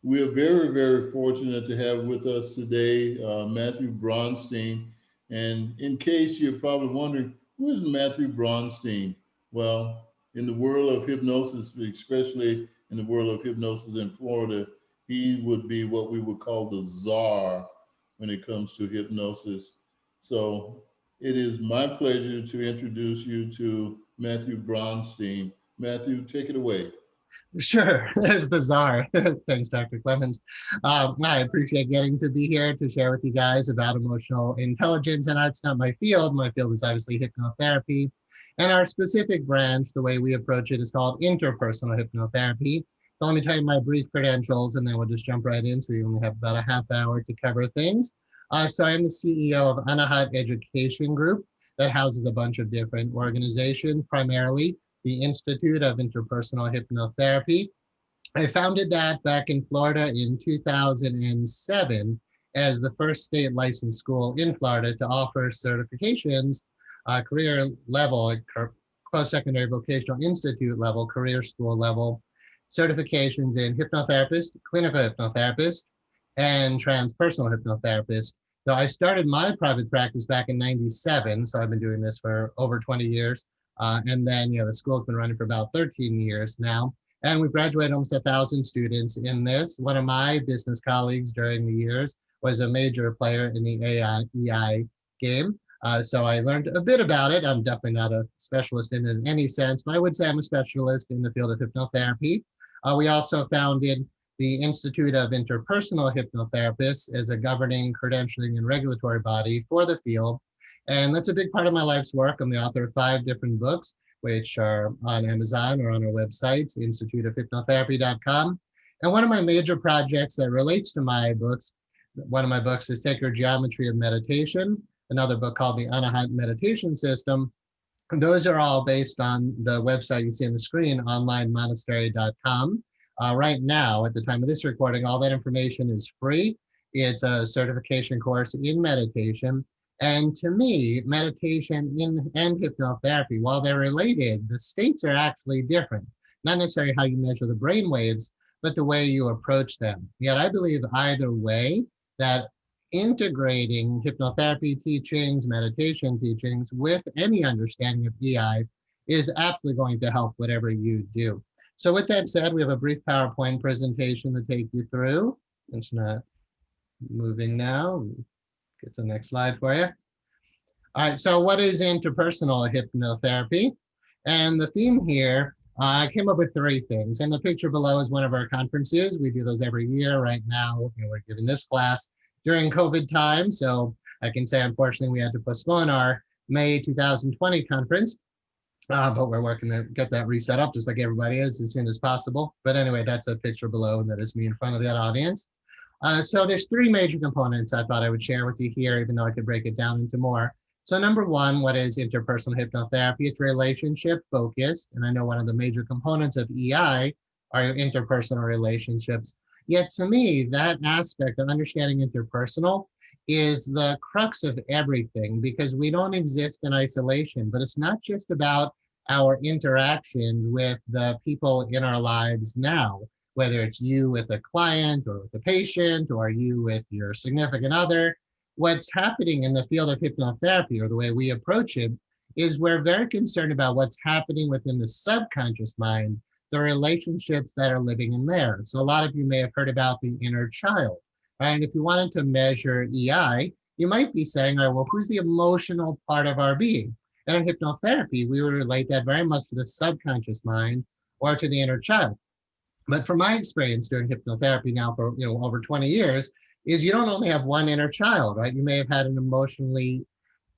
We are very, very fortunate to have with us today Matthew Brownstein. And in case you're probably wondering, who is Matthew Brownstein? Well, in the world of hypnosis, especially in the world of hypnosis in Florida, he would be what we would call the czar when it comes to hypnosis. So it is my pleasure to introduce you to Matthew Brownstein. Matthew, take it away. Sure, as the czar. Thanks, Dr. Clemens. I appreciate getting to be here to share with you guys about emotional intelligence. And that's not my field. My field is obviously hypnotherapy. And our specific branch, the way we approach it, is called interpersonal hypnotherapy. So let me tell you my brief credentials, and then we'll just jump right in. So we only have about a half hour to cover things. So I'm the CEO of Anahat Education Group that houses a bunch of different organizations, primarily the Institute of Interpersonal Hypnotherapy. I founded that back in Florida in 2007 as the first state licensed school in Florida to offer certifications, career level, post-secondary vocational institute level, career school level certifications in hypnotherapist, clinical hypnotherapist, and transpersonal hypnotherapist. So I started my private practice back in 97. So I've been doing this for over 20 years. And then, the school's been running for about 13 years now. And we've graduated almost 1,000 students in this. One of my business colleagues during the years was a major player in the AI game. So I learned a bit about it. I'm definitely not a specialist in any sense, but I would say I'm a specialist in the field of hypnotherapy. We also founded the Institute of Interpersonal Hypnotherapists as a governing, credentialing, and regulatory body for the field. And that's a big part of my life's work. I'm the author of 5 different books, which are on Amazon or on our websites, instituteofhypnotherapy.com. And one of my major projects that relates to my books, one of my books is Sacred Geometry of Meditation, another book called the Anahat Meditation System. And those are all based on the website you see on the screen, onlinemonastery.com. Right now, at the time of this recording, all that information is free. It's a certification course in meditation. And to me, meditation and hypnotherapy, while they're related, the states are actually different. Not necessarily how you measure the brain waves, but the way you approach them. Yet I believe either way that integrating hypnotherapy teachings, meditation teachings with any understanding of EI is absolutely going to help whatever you do. So with that said, we have a brief PowerPoint presentation to take you through. It's not moving now. Get to the next slide for you. All right, so what is interpersonal hypnotherapy? And the theme here, I came up with 3 things. And the picture below is one of our conferences. We do those every year. Right now, we're giving this class during COVID time. So I can say, unfortunately, we had to postpone our May 2020 conference. But we're working to get that reset up just like everybody is as soon as possible. But anyway, that's a picture below, and that is me in front of that audience. So there's 3 major components I thought I would share with you here, even though I could break it down into more. So number 1, what is interpersonal hypnotherapy? It's relationship focused. And I know one of the major components of EI are interpersonal relationships. Yet to me, that aspect of understanding interpersonal is the crux of everything, because we don't exist in isolation. But it's not just about our interactions with the people in our lives now, whether it's you with a client or with a patient or you with your significant other. What's happening in the field of hypnotherapy, or the way we approach it, is we're very concerned about what's happening within the subconscious mind, the relationships that are living in there. So a lot of you may have heard about the inner child. And if you wanted to measure EI, you might be saying, all right, well, who's the emotional part of our being? And in hypnotherapy, we would relate that very much to the subconscious mind or to the inner child. But from my experience doing hypnotherapy now for over 20 years, is you don't only have one inner child, right? You may have had an emotionally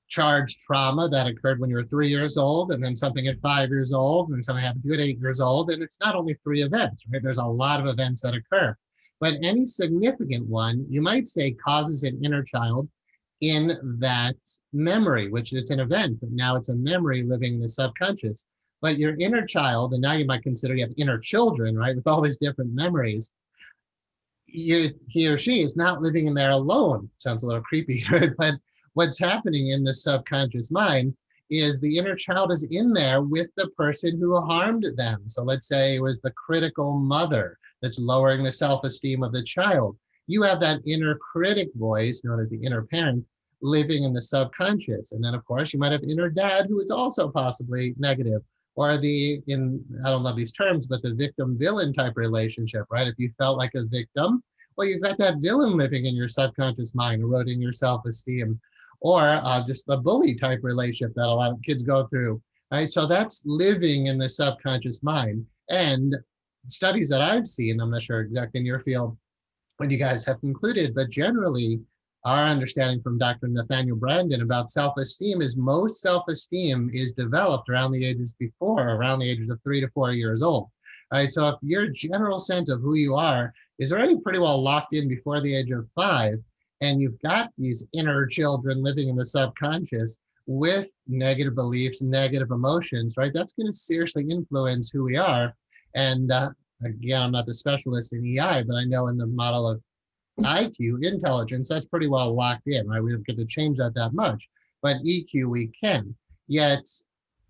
charged trauma that occurred when you were 3 years old, and then something at 5 years old, and something happened to you at 8 years old. And it's not only 3 events, right? There's a lot of events that occur. But any significant one, you might say, causes an inner child in that memory, which it's an event, but now it's a memory living in the subconscious. But your inner child, and now you might consider you have inner children, right, with all these different memories, he or she is not living in there alone. Sounds a little creepy, right? But what's happening in the subconscious mind is the inner child is in there with the person who harmed them. So let's say it was the critical mother that's lowering the self-esteem of the child. You have that inner critic voice known as the inner parent living in the subconscious. And then of course you might have inner dad who is also possibly negative, or I don't love these terms, but the victim villain type relationship, right? If you felt like a victim, well, you've got that villain living in your subconscious mind, eroding your self-esteem, or just the bully type relationship that a lot of kids go through, right? So that's living in the subconscious mind. And studies that I've seen, I'm not sure exactly in your field, what you guys have concluded, but generally, our understanding from Dr. Nathaniel Brandon about self-esteem is most self-esteem is developed around the ages around the ages of 3 to 4 years old. All right, so if your general sense of who you are is already pretty well locked in before the age of 5, and you've got these inner children living in the subconscious with negative beliefs, negative emotions, right? That's going to seriously influence who we are. And again, I'm not the specialist in EI, but I know in the model of IQ, intelligence, that's pretty well locked in, right? We don't get to change that much, but EQ we can. Yet,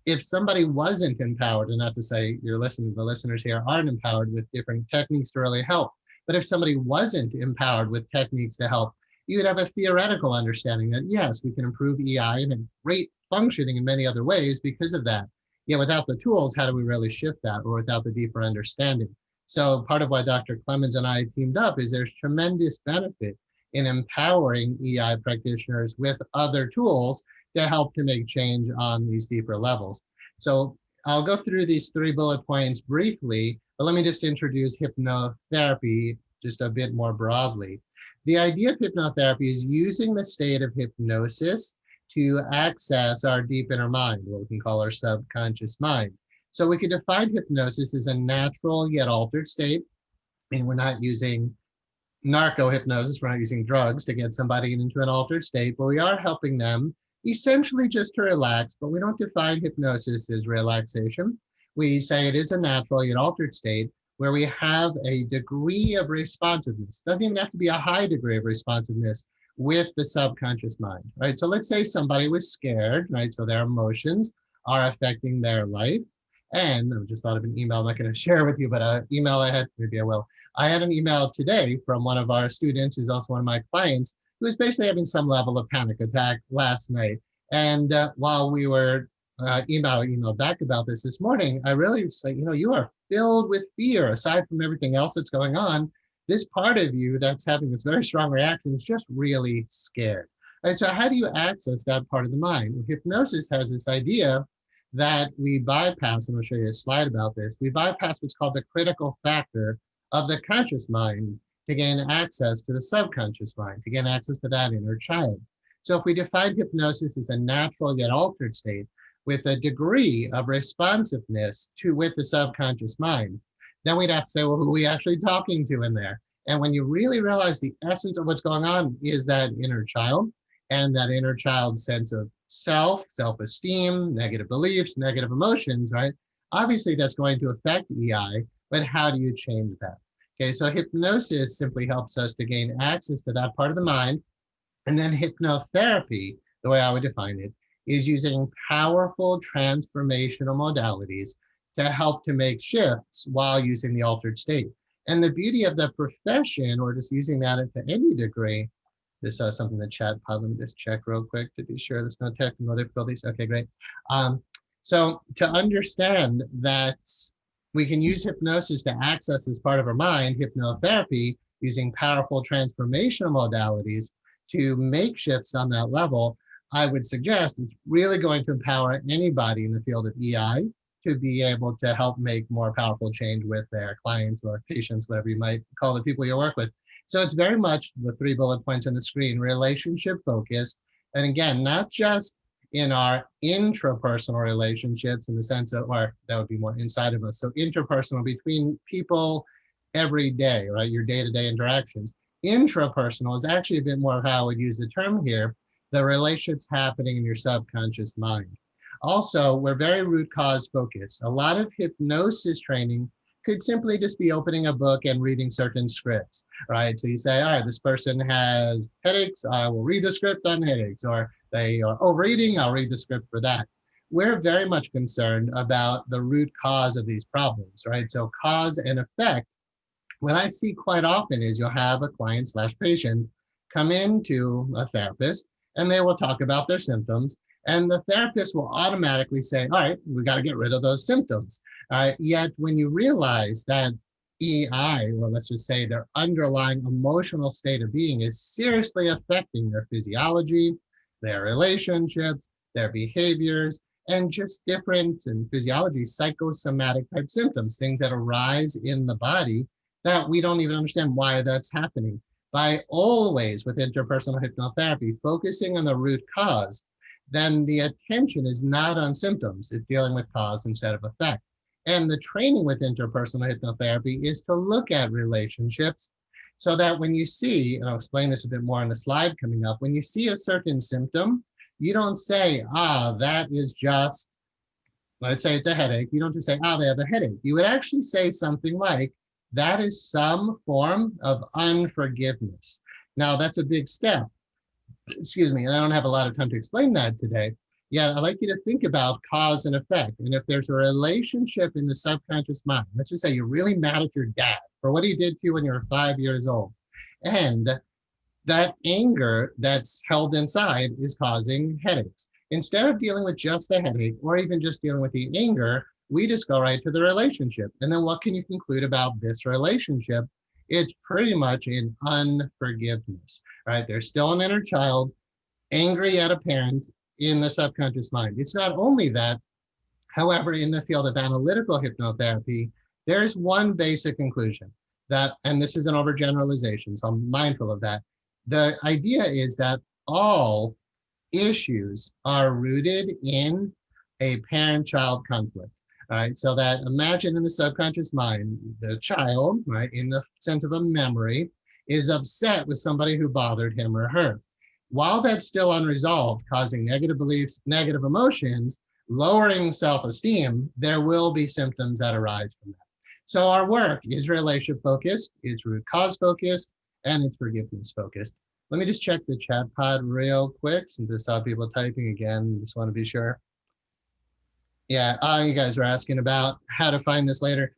if somebody wasn't empowered, and not to say the listeners here aren't empowered with different techniques to really help, but if somebody wasn't empowered with techniques to help, you would have a theoretical understanding that yes, we can improve EI and have great functioning in many other ways because of that. Yet without the tools, how do we really shift that, or without the deeper understanding? So part of why Dr. Clemens and I teamed up is there's tremendous benefit in empowering EI practitioners with other tools to help to make change on these deeper levels. So I'll go through these 3 bullet points briefly, but let me just introduce hypnotherapy just a bit more broadly. The idea of hypnotherapy is using the state of hypnosis to access our deep inner mind, what we can call our subconscious mind. So we can define hypnosis as a natural yet altered state. And we're not using narco hypnosis, we're not using drugs to get somebody into an altered state, but we are helping them essentially just to relax. But we don't define hypnosis as relaxation. We say it is a natural yet altered state where we have a degree of responsiveness. Doesn't even have to be a high degree of responsiveness with the subconscious mind, right? So let's say somebody was scared, right? So their emotions are affecting their life. And I just thought of an email I'm not going to share with you, but an email I had, maybe I will. I had an email today from one of our students who's also one of my clients, who was basically having some level of panic attack last night. And while we were email back about this morning, I really say, you are filled with fear. Aside from everything else that's going on, this part of you that's having this very strong reaction is just really scared. And so how do you access that part of the mind? Well, hypnosis has this idea that we bypass, and I'll show you a slide about this, we bypass what's called the critical factor of the conscious mind to gain access to the subconscious mind, to gain access to that inner child. So if we define hypnosis as a natural yet altered state with a degree of responsiveness with the subconscious mind, then we'd have to say, well, who are we actually talking to in there? And when you really realize the essence of what's going on is that inner child, and that inner child sense of self-esteem, negative beliefs, negative emotions, right? Obviously, that's going to affect EI, but how do you change that? Okay, so hypnosis simply helps us to gain access to that part of the mind. And then hypnotherapy, the way I would define it, is using powerful transformational modalities to help to make shifts while using the altered state. And the beauty of the profession, or just using that to any degree, this is something in the chat pod. Let me just check real quick to be sure there's no technical difficulties. Okay, great. So to understand that we can use hypnosis to access this part of our mind, hypnotherapy, using powerful transformational modalities to make shifts on that level, I would suggest it's really going to empower anybody in the field of EI to be able to help make more powerful change with their clients or patients, whatever you might call the people you work with. So it's very much the 3 bullet points on the screen, relationship focused. And again, not just in our intrapersonal relationships in the sense of, or that would be more inside of us. So interpersonal between people every day, right? Your day-to-day interactions. Intrapersonal is actually a bit more of how I would use the term here, the relationships happening in your subconscious mind. Also, we're very root cause focused. A lot of hypnosis training could simply just be opening a book and reading certain scripts, right? So you say, all right, this person has headaches, I will read the script on headaches, or they are overeating, I'll read the script for that. We're very much concerned about the root cause of these problems, right? So cause and effect What I see quite often is you'll have a client slash patient come into a therapist and they will talk about their symptoms. And the therapist will automatically say, all right, we got to get rid of those symptoms. Yet when you realize that EI, or let's just say their underlying emotional state of being, is seriously affecting their physiology, their relationships, their behaviors, and just different in physiology, psychosomatic type symptoms, things that arise in the body that we don't even understand why that's happening. By always, with interpersonal hypnotherapy, focusing on the root cause, then the attention is not on symptoms, it's dealing with cause instead of effect. And the training with interpersonal hypnotherapy is to look at relationships so that when you see, and I'll explain this a bit more on the slide coming up, when you see a certain symptom, you don't say, that is just, let's say it's a headache. You don't just say, they have a headache. You would actually say something like, that is some form of unforgiveness. Now, that's a big step. Excuse me, and I don't have a lot of time to explain that today. Yeah, I'd like you to think about cause and effect. And if there's a relationship in the subconscious mind, let's just say you're really mad at your dad for what he did to you when you were 5 years old. And that anger that's held inside is causing headaches. Instead of dealing with just the headache or even just dealing with the anger, we just go right to the relationship. And then what can you conclude about this relationship? It's pretty much in unforgiveness, right? There's still an inner child angry at a parent in the subconscious mind. It's not only that, however, in the field of analytical hypnotherapy, there's one basic conclusion that, and this is an overgeneralization, so I'm mindful of that. The idea is that all issues are rooted in a parent-child conflict. All right, so that imagine in the subconscious mind, the child, right, in the sense of a memory, is upset with somebody who bothered him or her. While that's still unresolved, causing negative beliefs, negative emotions, lowering self-esteem, there will be symptoms that arise from that. So our work is relationship focused, it's root cause focused, and it's forgiveness focused. Let me just check the chat pod real quick since I saw people typing again. Just want to be sure. Yeah, you guys were asking about how to find this later.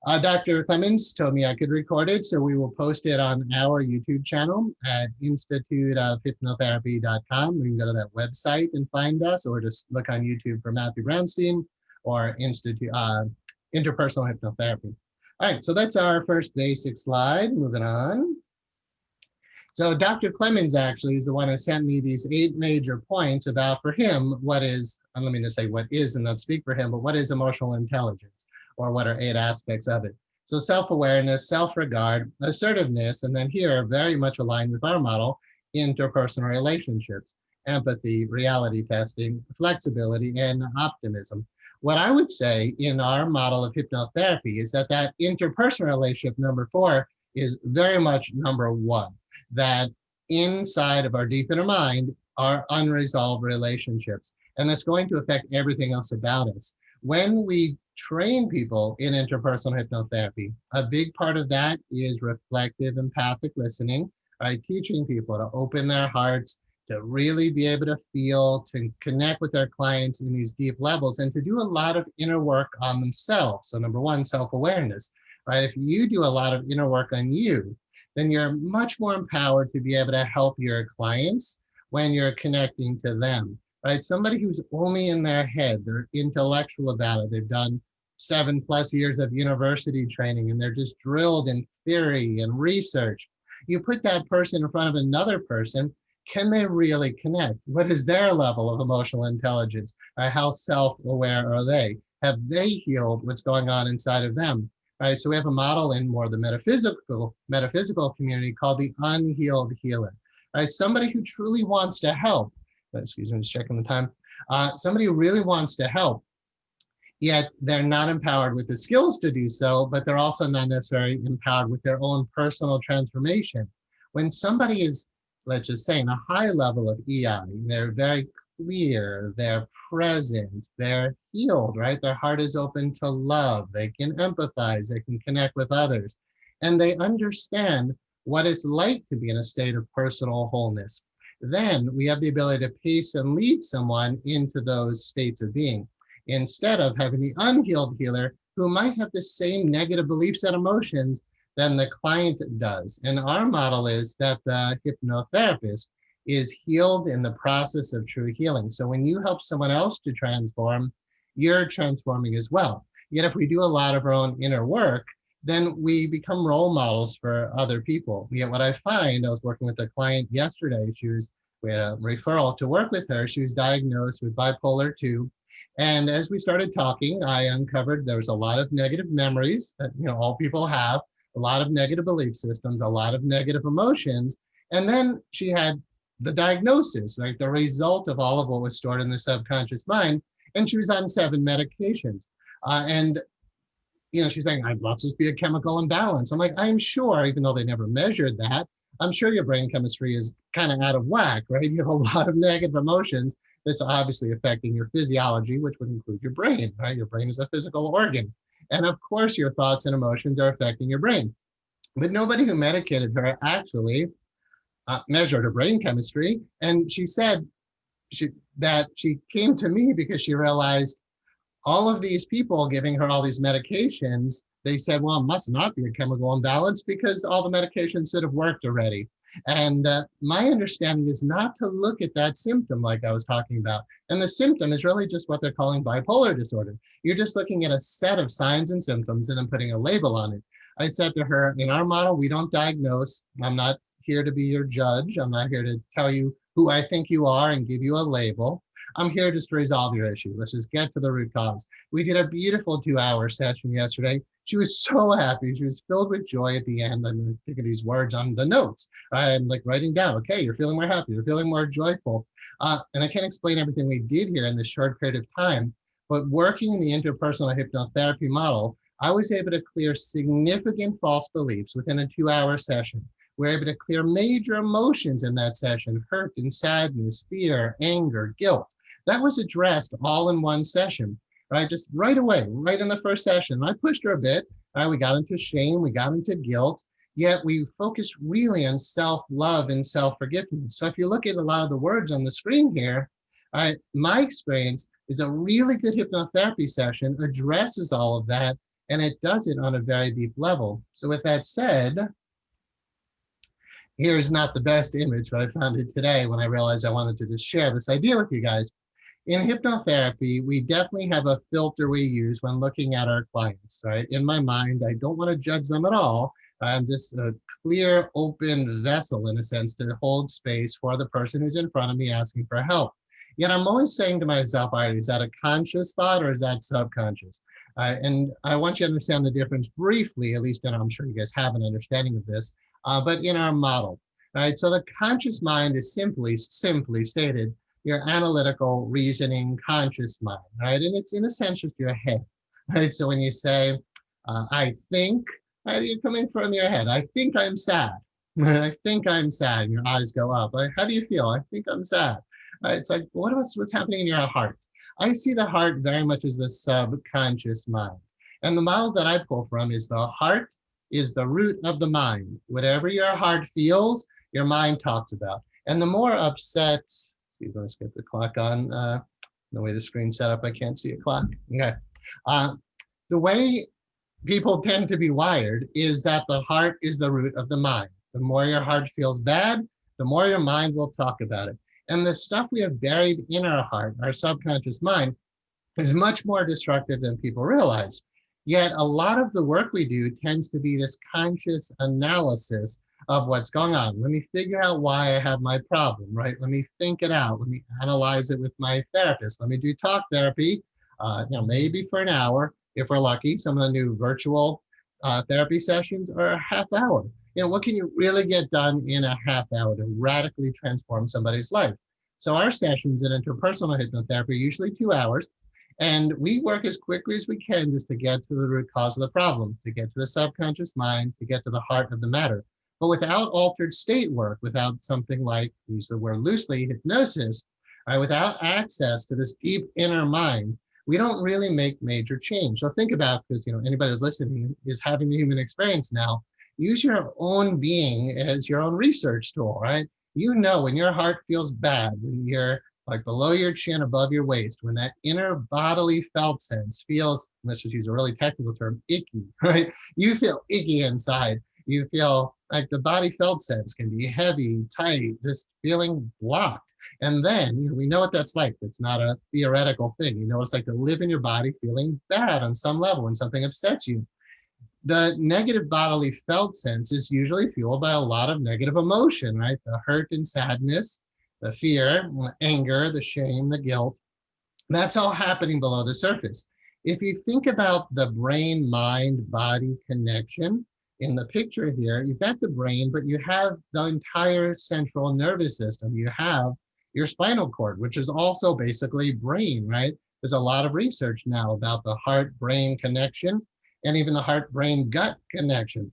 Dr. Clemens told me I could record it, so we will post it on our YouTube channel at instituteofhypnotherapy.com. We can go to that website and find us, or just look on YouTube for Matthew Brownstein or Interpersonal Hypnotherapy. All right, so that's our first basic slide. Moving on. So Dr. Clemens actually is the one who sent me these 8 major points about, for him, what is, let me just say what is and not speak for him, but what is emotional intelligence, or what are 8 aspects of it. So self-awareness, self-regard, assertiveness, and then here, very much aligned with our model, interpersonal relationships, empathy, reality testing, flexibility, and optimism. What I would say in our model of hypnotherapy is that that interpersonal relationship, number 4, is very much number 1. That inside of our deep inner mind are unresolved relationships, and that's going to affect everything else about us. When we train people in interpersonal hypnotherapy, a big part of that is reflective empathic listening, right? Teaching people to open their hearts, to really be able to feel, to connect with their clients in these deep levels, and to do a lot of inner work on themselves. So number 1, self-awareness, right? If you do a lot of inner work on you, then you're much more empowered to be able to help your clients when you're connecting to them, right? Somebody who's only in their head, they're intellectual about it, they've done 7+ years of university training, and they're just drilled in theory and research. You put that person in front of another person, can they really connect? What is their level of emotional intelligence? How self-aware are they? Have they healed what's going on inside of them? Right, so we have a model in more the metaphysical community called the unhealed healer. Right, somebody who truly wants to help. Excuse me, just checking the time. Somebody who really wants to help, yet they're not empowered with the skills to do so, but they're also not necessarily empowered with their own personal transformation. When somebody is, let's just say, in a high level of EI, they're very clear, they're present, they're healed, right? Their heart is open to love, they can empathize, they can connect with others, and they understand what it's like to be in a state of personal wholeness. Then we have the ability to pace and lead someone into those states of being, instead of having the unhealed healer who might have the same negative beliefs and emotions, than the client does. And our model is that the hypnotherapist is healed in the process of true healing. So when you help someone else to transform, you're transforming as well. Yet if we do a lot of our own inner work, then we become role models for other people. Yet what I find, I was working with a client yesterday, we had a referral to work with her. She was diagnosed with bipolar 2. And as we started talking, I uncovered there was a lot of negative memories that all people have, a lot of negative belief systems, a lot of negative emotions. And then she had the diagnosis, like the result of all of what was stored in the subconscious mind. And she was on 7 medications. And she's saying, I must just be a chemical imbalance. I'm like, I'm sure, even though they never measured that, I'm sure your brain chemistry is kind of out of whack, right? You have a lot of negative emotions that's obviously affecting your physiology, which would include your brain, right? Your brain is a physical organ. And of course, your thoughts and emotions are affecting your brain. But nobody who medicated her actually measured her brain chemistry. And she said that she came to me because she realized all of these people giving her all these medications, they said, well, it must not be a chemical imbalance because all the medications should have worked already. And my understanding is not to look at that symptom like I was talking about. And the symptom is really just what they're calling bipolar disorder. You're just looking at a set of signs and symptoms and then putting a label on it. I said to her, in our model, we don't diagnose. I'm not here to be your judge. I'm not here to tell you who I think you are and give you a label. I'm here just to resolve your issue. Let's just get to the root cause. We did a beautiful 2-hour session yesterday. She was so happy. She was filled with joy at the end. I'm thinking these words on the notes. I'm like writing down, okay, you're feeling more happy. You're feeling more joyful. And I can't explain everything we did here in this short period of time, but working in the interpersonal hypnotherapy model, I was able to clear significant false beliefs within a 2-hour session. We're able to clear major emotions in that session: hurt and sadness, fear, anger, guilt. That was addressed all in one session, right? Just right away, right in the first session. I pushed her a bit, right? We got into shame, we got into guilt, yet we focused really on self-love and self-forgiveness. So if you look at a lot of the words on the screen here, my experience is a really good hypnotherapy session addresses all of that, and it does it on a very deep level. So with that said, here's not the best image, but I found it today when I realized I wanted to just share this idea with you guys. In hypnotherapy, we definitely have a filter we use when looking at our clients, right? In my mind, I don't want to judge them at all. I'm just a clear, open vessel, in a sense, to hold space for the person who's in front of me asking for help. Yet I'm always saying to myself, all right, is that a conscious thought or is that subconscious? And I want you to understand the difference briefly, at least, and I'm sure you guys have an understanding of this, but in our model, right? So the conscious mind is simply stated, your analytical, reasoning, conscious mind, right? And it's in a sense just your head, right? So when you say, I think, you're coming from your head. I think I'm sad. I think I'm sad. And your eyes go up. Like, how do you feel? I think I'm sad. It's like, what's happening in your heart? I see the heart very much as the subconscious mind. And the model that I pull from is the heart is the root of the mind. Whatever your heart feels, your mind talks about. And the more upset, let's get the clock on. The way the screen's set up, I can't see a clock. Okay. The way people tend to be wired is that the heart is the root of the mind. The more your heart feels bad, the more your mind will talk about it. And the stuff we have buried in our heart, our subconscious mind, is much more destructive than people realize. Yet a lot of the work we do tends to be this conscious analysis of what's going on. Let me figure out why I have my problem, right? Let me think it out. Let me analyze it with my therapist. Let me do talk therapy, maybe for an hour, if we're lucky. Some of the new virtual therapy sessions are a half hour. What can you really get done in a half hour to radically transform somebody's life? So our sessions in interpersonal hypnotherapy are usually 2 hours. And we work as quickly as we can just to get to the root cause of the problem, to get to the subconscious mind, to get to the heart of the matter. But without altered state work, without something like, use the word loosely, hypnosis, without access to this deep inner mind, we don't really make major change. So think about, because anybody who's listening is having the human experience now, use your own being as your own research tool, right? When your heart feels bad, when you're like below your chin, above your waist, when that inner bodily felt sense feels, let's just use a really technical term, icky, right? You feel icky inside. You feel like the body felt sense can be heavy, tight, just feeling blocked. And then, we know what that's like. It's not a theoretical thing. You know what it's like to live in your body feeling bad on some level when something upsets you. The negative bodily felt sense is usually fueled by a lot of negative emotion, right? The hurt and sadness, the fear, the anger, the shame, the guilt. That's all happening below the surface. If you think about the brain, mind, body connection in the picture here, you've got the brain, but you have the entire central nervous system. You have your spinal cord, which is also basically brain, right? There's a lot of research now about the heart-brain connection and even the heart-brain-gut connection.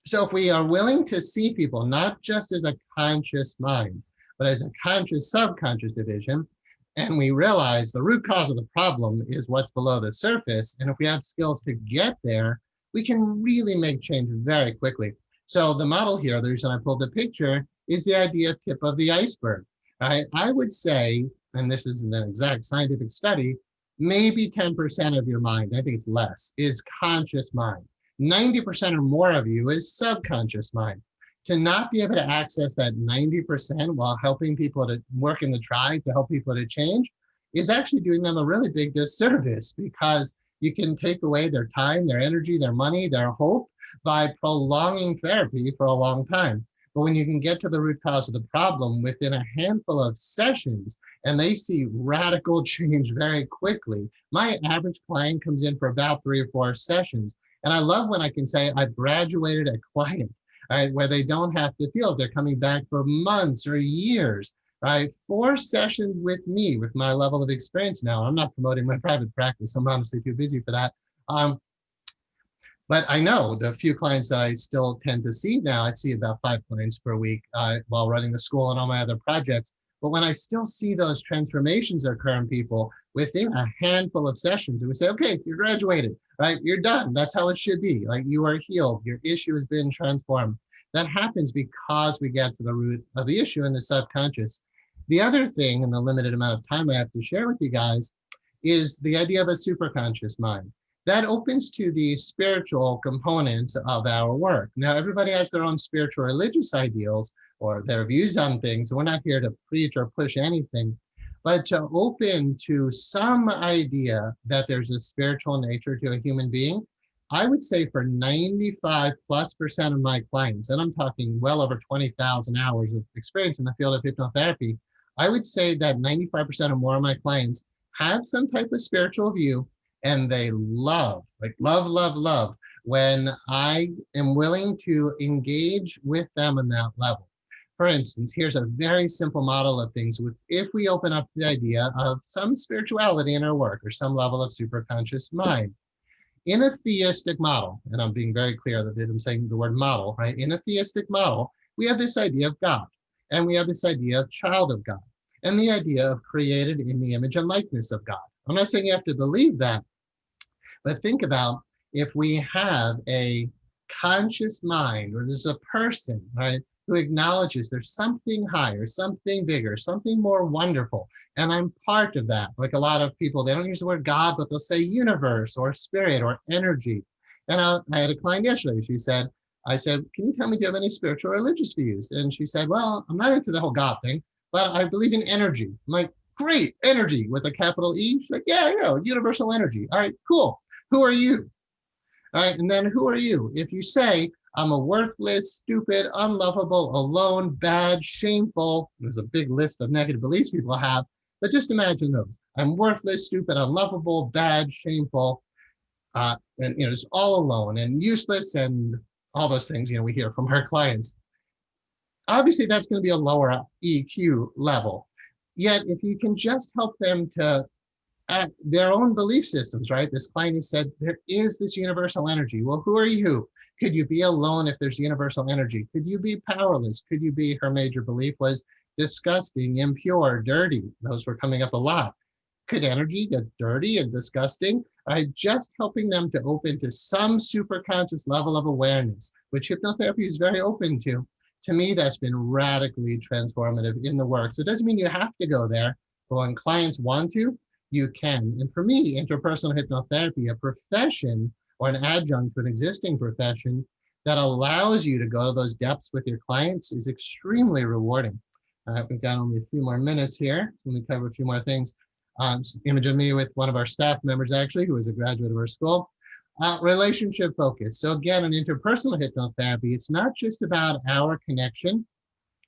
So if we are willing to see people not just as a conscious mind, but as a conscious subconscious division, and we realize the root cause of the problem is what's below the surface, and if we have skills to get there, we can really make change very quickly. So the model here, the reason I pulled the picture, is the idea tip of the iceberg. Right? I would say, and this isn't an exact scientific study, maybe 10% of your mind, I think it's less, is conscious mind. 90% or more of you is subconscious mind. To not be able to access that 90% while helping people to work in the tribe to help people to change is actually doing them a really big disservice, because you can take away their time, their energy, their money, their hope by prolonging therapy for a long time. But when you can get to the root cause of the problem within a handful of sessions, and they see radical change very quickly. My average client comes in for about 3 or 4 sessions. And I love when I can say I've graduated a client, right, where they don't have to feel they're coming back for months or years, right? 4 sessions with me, with my level of experience now. I'm not promoting my private practice. I'm honestly too busy for that. But I know the few clients that I still tend to see now, I see about 5 clients per week while running the school and all my other projects. But when I still see those transformations occur in people within a handful of sessions, we say, okay, you're graduated, right? You're done. That's how it should be. Like, you are healed. Your issue has been transformed. That happens because we get to the root of the issue in the subconscious. The other thing, in the limited amount of time I have to share with you guys, is the idea of a superconscious mind. That opens to the spiritual components of our work. Now, everybody has their own spiritual religious ideals or their views on things. We're not here to preach or push anything, but to open to some idea that there's a spiritual nature to a human being. I would say for 95+% of my clients, and I'm talking well over 20,000 hours of experience in the field of hypnotherapy, I would say that 95% or more of my clients have some type of spiritual view. And they love, like love, when I am willing to engage with them on that level. For instance, here's a very simple model of things. If we open up the idea of some spirituality in our work or some level of superconscious mind, in a theistic model, and I'm being very clear that I'm saying the word model, right? In a theistic model, we have this idea of God, and we have this idea of child of God, and the idea of created in the image and likeness of God. I'm not saying you have to believe that, but think about if we have a conscious mind, or there's a person, right, who acknowledges there's something higher, something bigger, something more wonderful, and I'm part of that. Like a lot of people, they don't use the word God, but they'll say universe or spirit or energy. And I had a client yesterday. I said, can you tell me, do you have any spiritual or religious views? And she said, well, I'm not into the whole God thing, but I believe in energy. I'm like, great, energy with a capital E. She's like, yeah, universal energy. All right, cool. Who are you? All right, and then who are you? If you say, I'm a worthless, stupid, unlovable, alone, bad, shameful, there's a big list of negative beliefs people have, but just imagine those. I'm worthless, stupid, unlovable, bad, shameful, and just all alone and useless and all those things, we hear from our clients. Obviously, that's going to be a lower EQ level. Yet, if you can just help them to their own belief systems, right? This client has said, there is this universal energy. Well, who are you? Could you be alone if there's universal energy? Could you be powerless? Could you be, her major belief was disgusting, impure, dirty. Those were coming up a lot. Could energy get dirty and disgusting? Just helping them to open to some superconscious level of awareness, which hypnotherapy is very open to. To me, that's been radically transformative in the work. So it doesn't mean you have to go there, But when clients want to, you can. And for me, interpersonal hypnotherapy, a profession or an adjunct to an existing profession that allows you to go to those depths with your clients, is extremely rewarding. We've got only a few more minutes here. Let me cover a few more things. Image of me with one of our staff members, actually, who is a graduate of our school. Relationship focus. So again, in interpersonal hypnotherapy, it's not just about our connection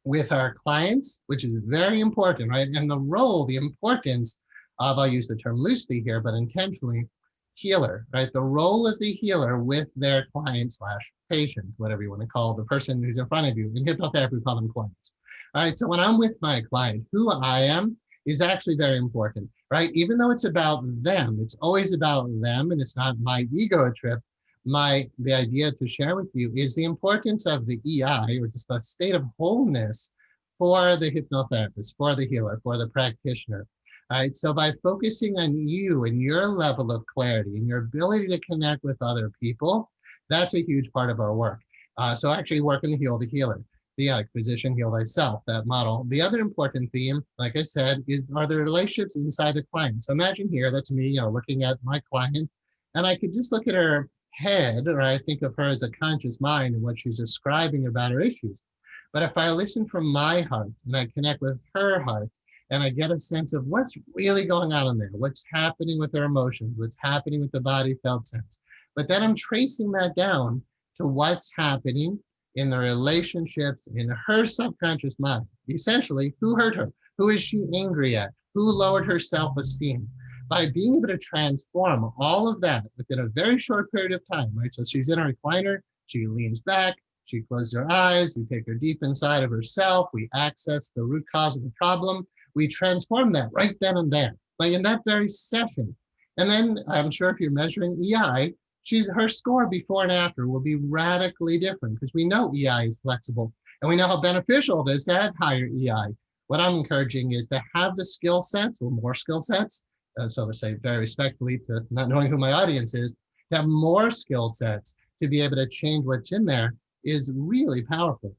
with our clients, which is very important, right? And the role, the importance of, I'll use the term loosely here, but intentionally, healer, right? The role of the healer with their client slash patient, whatever you want to call the person who's in front of you. In hypnotherapy, we call them clients. All right, so when I'm with my client, who I am is actually very important, right? Even though it's about them, it's always about them, and it's not my ego trip. The idea to share with you is the importance of the EI, or just a state of wholeness, for the hypnotherapist, for the healer, for the practitioner. All right, so by focusing on you and your level of clarity and your ability to connect with other people, that's a huge part of our work. So actually working to heal the healer, the physician heal thyself, that model. The other important theme, like I said, are the relationships inside the client. So imagine here, that's me, looking at my client, and I could just look at her head, or I think of her as a conscious mind and what she's describing about her issues. But if I listen from my heart and I connect with her heart, and I get a sense of what's really going on in there, what's happening with her emotions, what's happening with the body felt sense. But then I'm tracing that down to what's happening in the relationships in her subconscious mind. Essentially, who hurt her? Who is she angry at? Who lowered her self-esteem? By being able to transform all of that within a very short period of time, right? So she's in a recliner, she leans back, she closes her eyes, we take her deep inside of herself, we access the root cause of the problem, we transform that right then and there, like in that very session. And then I'm sure if you're measuring EI, her score before and after will be radically different, because we know EI is flexible and we know how beneficial it is to have higher EI. What I'm encouraging is to have the skill sets, or more skill sets, so to say very respectfully, to not knowing who my audience is, to have more skill sets to be able to change what's in there is really powerful.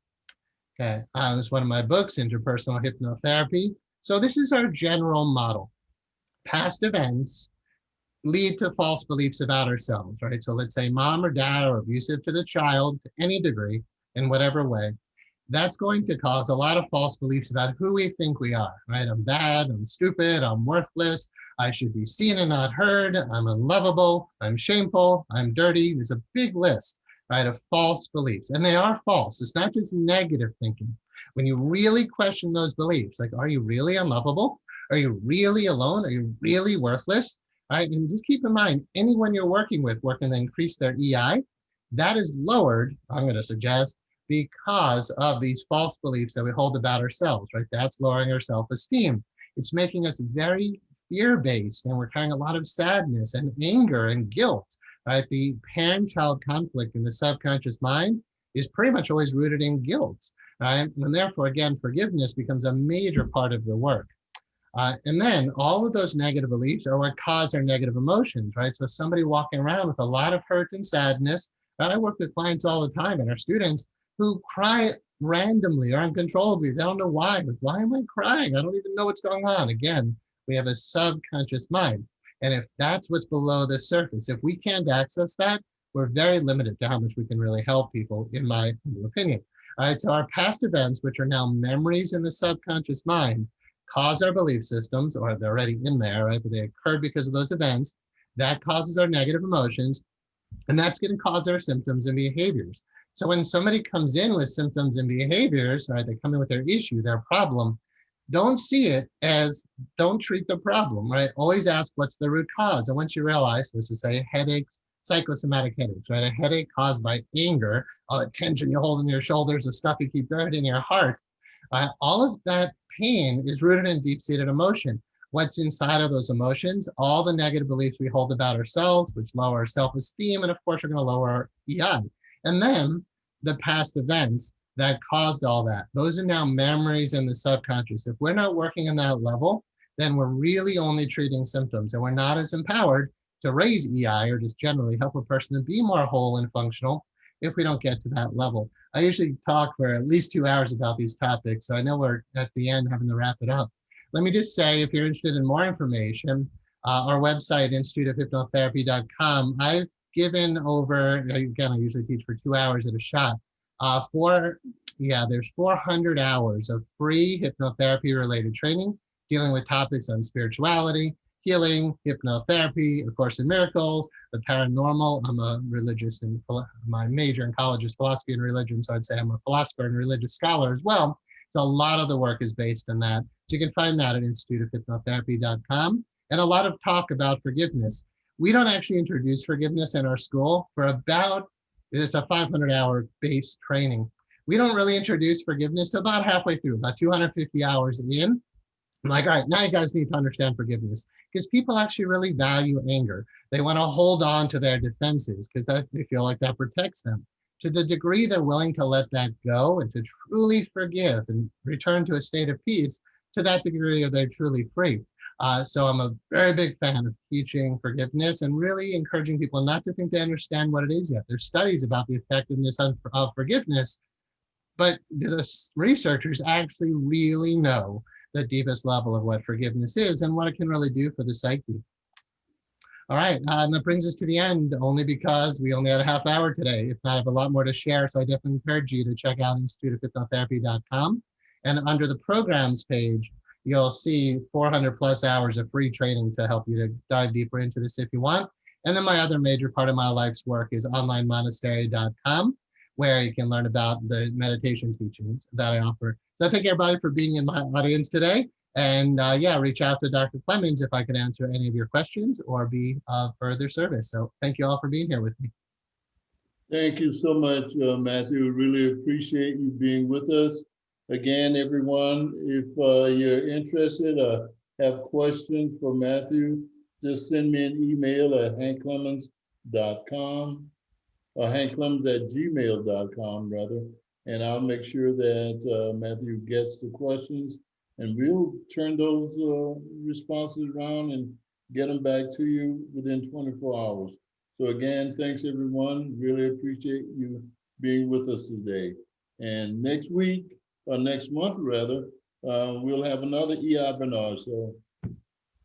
Okay, this is one of my books, Interpersonal Hypnotherapy. So this is our general model. Past events lead to false beliefs about ourselves, right? So let's say mom or dad are abusive to the child to any degree, in whatever way. That's going to cause a lot of false beliefs about who we think we are, right? I'm bad, I'm stupid, I'm worthless, I should be seen and not heard, I'm unlovable, I'm shameful, I'm dirty. There's a big list, right, of false beliefs. And they are false. It's not just negative thinking. When you really question those beliefs, like, are you really unlovable? Are you really alone? Are you really worthless? Right? And just keep in mind, anyone you're working with working to increase their EI, that is lowered, I'm going to suggest, because of these false beliefs that we hold about ourselves, right? That's lowering our self-esteem. It's making us very fear-based, and we're carrying a lot of sadness and anger and guilt, right? The parent-child conflict in the subconscious mind is pretty much always rooted in guilt, right? And therefore, again, forgiveness becomes a major part of the work. And then all of those negative beliefs are what cause our negative emotions, right? So somebody walking around with a lot of hurt and sadness, and I work with clients all the time and our students who cry randomly or uncontrollably. They don't know why. Like, why am I crying? I don't even know what's going on. Again, we have a subconscious mind. And if that's what's below the surface, if we can't access that, we're very limited to how much we can really help people, in my opinion. All right, so our past events, which are now memories in the subconscious mind, cause our belief systems, or they're already in there, right? But they occurred because of those events. That causes our negative emotions, and that's going to cause our symptoms and behaviors. So when somebody comes in with symptoms and behaviors, right, they come in with their issue, their problem, don't see it as, don't treat the problem, right? Always ask what's the root cause. And once you realize, let's just say headaches, psychosomatic headaches, right? A headache caused by anger, all the tension you hold in your shoulders, the stuff you keep buried in your heart, all of that pain is rooted in deep-seated emotion. What's inside of those emotions? All the negative beliefs we hold about ourselves, which lower our self-esteem, and of course, are going to lower our EI. And then the past events that caused all that, those are now memories in the subconscious. If we're not working in that level, then we're really only treating symptoms, and we're not as empowered to raise EI or just generally help a person to be more whole and functional if we don't get to that level. I usually talk for at least 2 hours about these topics, so I know we're at the end having to wrap it up. Let me just say, if you're interested in more information, our website, instituteofhypnotherapy.com, I've given over, again, I usually teach for 2 hours at a shot, there's 400 hours of free hypnotherapy related training dealing with topics on spirituality, healing, hypnotherapy, of Course in Miracles, the paranormal. I'm a religious and my major in college is philosophy and religion, so I'd say I'm a philosopher and religious scholar as well. So a lot of the work is based on that. So you can find that at instituteofhypnotherapy.com. And a lot of talk about forgiveness. We don't actually introduce forgiveness in our school for it's a 500-hour base training. We don't really introduce forgiveness till about halfway through, about 250 hours in. I'm like, all right, now you guys need to understand forgiveness, because people actually really value anger. They want to hold on to their defenses because they feel like that protects them. To the degree they're willing to let that go and to truly forgive and return to a state of peace, to that degree they're truly free. So I'm a very big fan of teaching forgiveness and really encouraging people not to think they understand what it is yet. There's studies about the effectiveness of forgiveness, but the researchers actually really know the deepest level of what forgiveness is and what it can really do for the psyche. All right, and that brings us to the end, only because we only had a half hour today. If not, I have a lot more to share, so I definitely encourage you to check out instituteofhypnotherapy.com. And under the programs page, you'll see 400 plus hours of free training to help you to dive deeper into this if you want. And then my other major part of my life's work is onlinemonastery.com, where you can learn about the meditation teachings that I offer. So thank everybody for being in my audience today. And reach out to Dr. Clemens if I can answer any of your questions or be of further service. So thank you all for being here with me. Thank you so much, Matthew. Really appreciate you being with us. Again, everyone, if you're interested or have questions for Matthew, just send me an email at hankclemens.com, or hankclemens@gmail.com, rather, and I'll make sure that Matthew gets the questions, and we'll turn those responses around and get them back to you within 24 hours. So again, thanks everyone. Really appreciate you being with us today. And next week, or next month rather, we'll have another webinar. So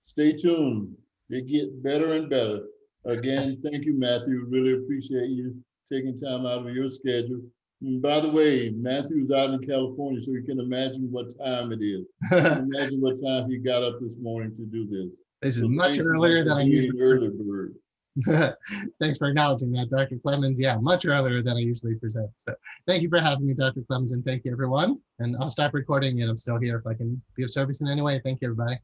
stay tuned. They get better and better. Again, thank you, Matthew. Really appreciate you taking time out of your schedule. And by the way, Matthew's out in California, so you can imagine what time it is. Imagine what time he got up this morning to do this. This is much earlier than I usually. Early bird. Thanks for acknowledging that, Dr. Clemens. Yeah, much earlier than I usually present. So thank you for having me, Dr. Clemens, and thank you, everyone. And I'll stop recording, and I'm still here if I can be of service in any way. Thank you, everybody.